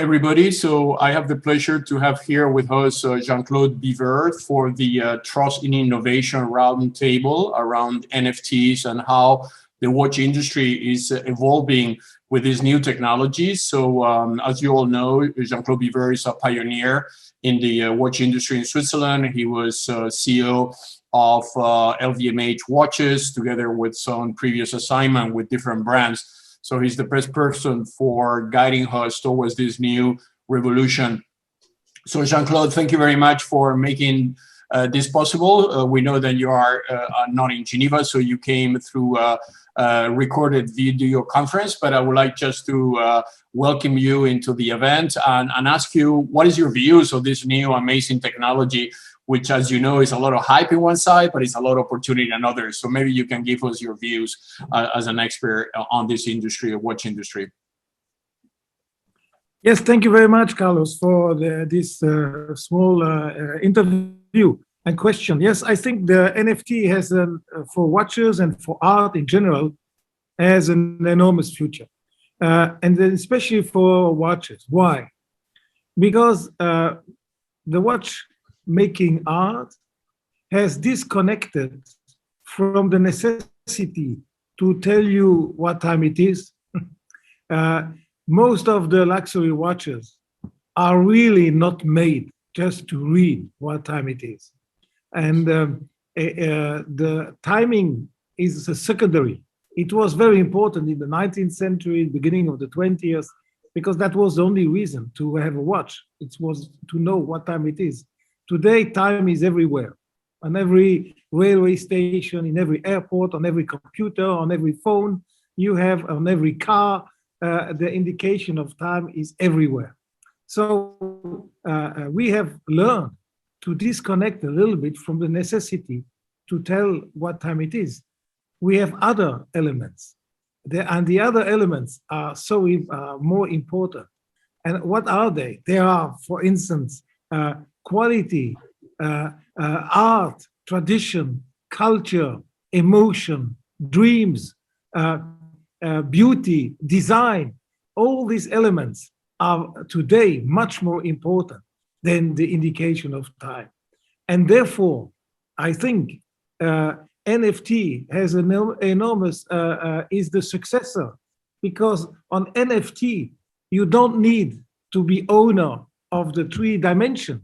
everybody. So I have the pleasure to have here with us Jean-Claude Biver for the Trust in Innovation Roundtable around NFTs and how the watch industry is evolving with these new technologies. So as you all know, Jean-Claude Biver is a pioneer in the watch industry in Switzerland. He was CEO of LVMH watches together with some previous assignment with different brands. So he's the best person for guiding us towards this new revolution. So Jean-Claude, thank you very much for making this possible. We know that you are not in Geneva, so you came through a recorded video conference, but I would like just to welcome you into the event and ask you, what is your views of this new amazing technology, which, as you know, is a lot of hype in one side, but it's a lot of opportunity in others. So maybe you can give us your views as an expert on this industry, watch industry. Yes, thank you very much, Carlos, for this small interview and question. Yes, I think the NFT has, for watches and for art in general, has an enormous future. And then especially for watches. Why? Because the watch making art has disconnected from the necessity to tell you what time it is. Most of the luxury watches are really not made just to read what time it is. And the timing is a secondary. It was very important in the 19th century, beginning of the 20th, because that was the only reason to have a watch. It was to know what time it is. Today, time is everywhere, on every railway station, in every airport, on every computer, on every phone you have, on every car. The indication of time is everywhere. So we have learned to disconnect a little bit from the necessity to tell what time it is. We have other elements, and the other elements are so more important. And what are they? They are, for instance, quality, art, tradition, culture, emotion, dreams, beauty, design. All these elements are today much more important than the indication of time. And therefore, I think NFT has an enormous, is the successor, because on NFT, you don't need to be owner of the 3-dimension.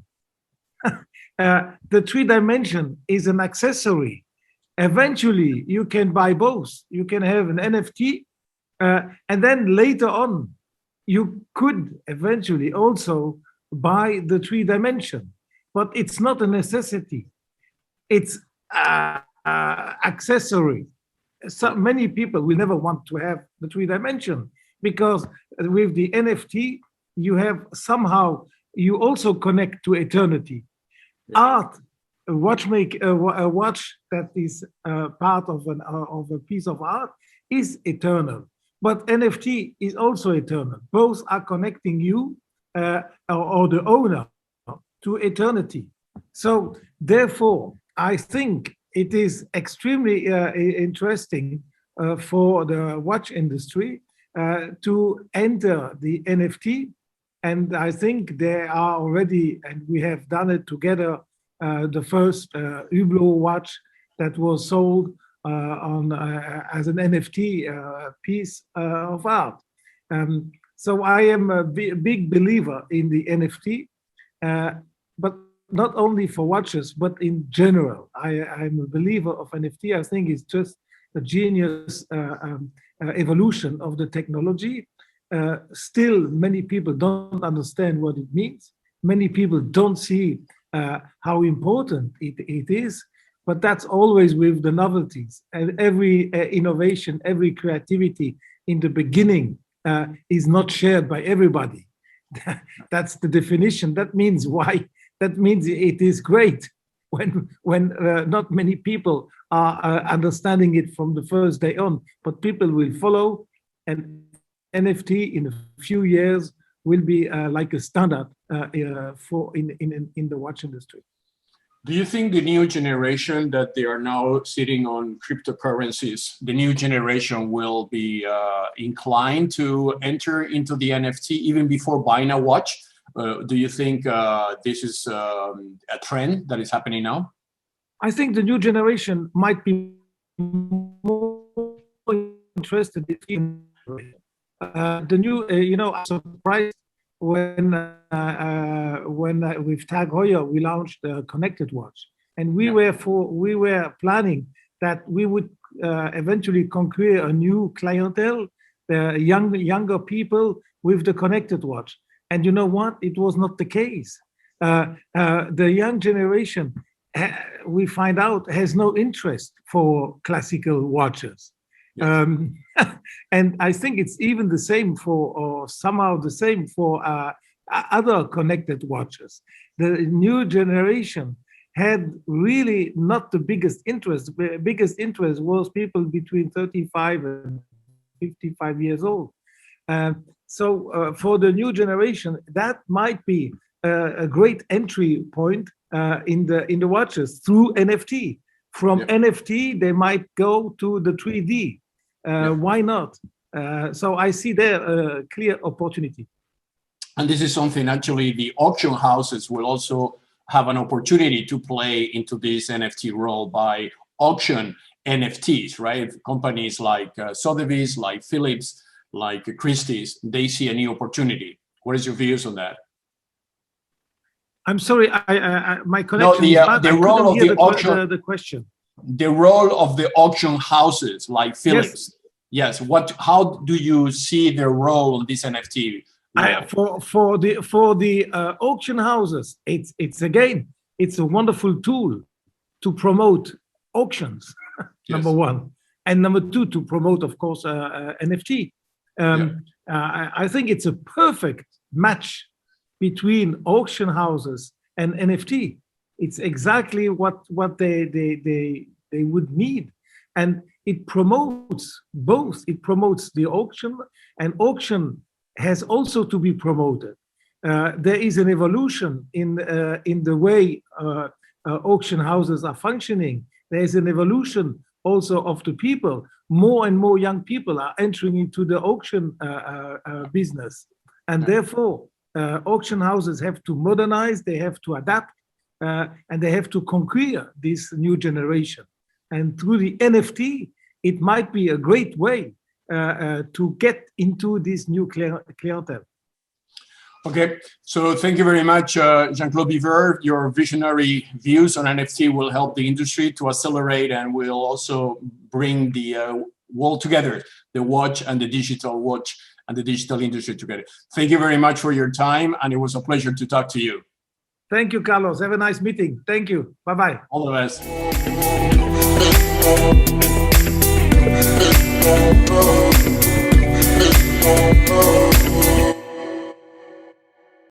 The 3-dimension is an accessory. Eventually, you can buy both. You can have an NFT, and then later on, you could eventually also buy the 3-dimension. But it's not a necessity. It's accessory. So many people will never want to have the 3-dimension, because with the NFT, you have somehow, you also connect to eternity. Art, a watch that is part of a piece of art is eternal, but NFT is also eternal. Both are connecting you or the owner to eternity. So therefore, I think it is extremely interesting for the watch industry to enter the NFT. And I think they are already, and we have done it together, the first Hublot watch that was sold as an NFT piece of art. So I am a big believer in the NFT, but not only for watches, but in general. I'm a believer of NFT. I think it's just a genius evolution of the technology. Still, many people don't understand what it means. Many people don't see how important it is, but that's always with the novelties. And every innovation, every creativity in the beginning is not shared by everybody. That's the definition. That means why? That means it is great when not many people are understanding it from the first day on, but people will follow, and NFT in a few years will be like a standard for in the watch industry. Do you think the new generation that they are now sitting on cryptocurrencies, the new generation will be inclined to enter into the NFT even before buying a watch? Do you think this is a trend that is happening now? I think the new generation might be more interested in the new, I'm surprised when with Tag Heuer we launched a connected watch, and we were planning that we would eventually conquer a new clientele, younger people with the connected watch. And you know what? It was not the case. The young generation, we find out, has no interest for classical watches. Yes. And I think it's even the same for, or somehow the same for other connected watches. The new generation had really not the biggest interest. The biggest interest was people between 35 and 55 years old. So for the new generation, that might be a great entry point in the watches through NFT. From NFT, they might go to the 3D. Why not? So I see there a clear opportunity. And this is something actually the auction houses will also have an opportunity to play into this NFT role by auction NFTs, right? Companies like Sotheby's, like Phillips, like Christie's, they see a new opportunity. What is your views on that? I'm sorry, my connection is bad. The role of the auction, the question. The role of the auction houses like Phillips. Yes. How do you see their role in this NFT? For the auction houses, it's a wonderful tool to promote auctions. Number one, and number two, to promote, of course, NFT. I think it's a perfect match between auction houses and NFT. It's exactly what they would need, and it promotes both. It promotes the auction, and auction has also to be promoted. There is an evolution in the way auction houses are functioning. There is an evolution also of the people. More and more young people are entering into the auction business, and therefore auction houses have to modernize, they have to adapt, and they have to conquer this new generation. And through the NFT, it might be a great way to get into this new clientele. Okay, so thank you very much, Jean-Claude Biver. Your visionary views on NFT will help the industry to accelerate and will also bring the world together, the watch and the digital watch and the digital industry together. Thank you very much for your time, and it was a pleasure to talk to you. Thank you, Carlos. Have a nice meeting. Thank you. Bye-bye. All the best.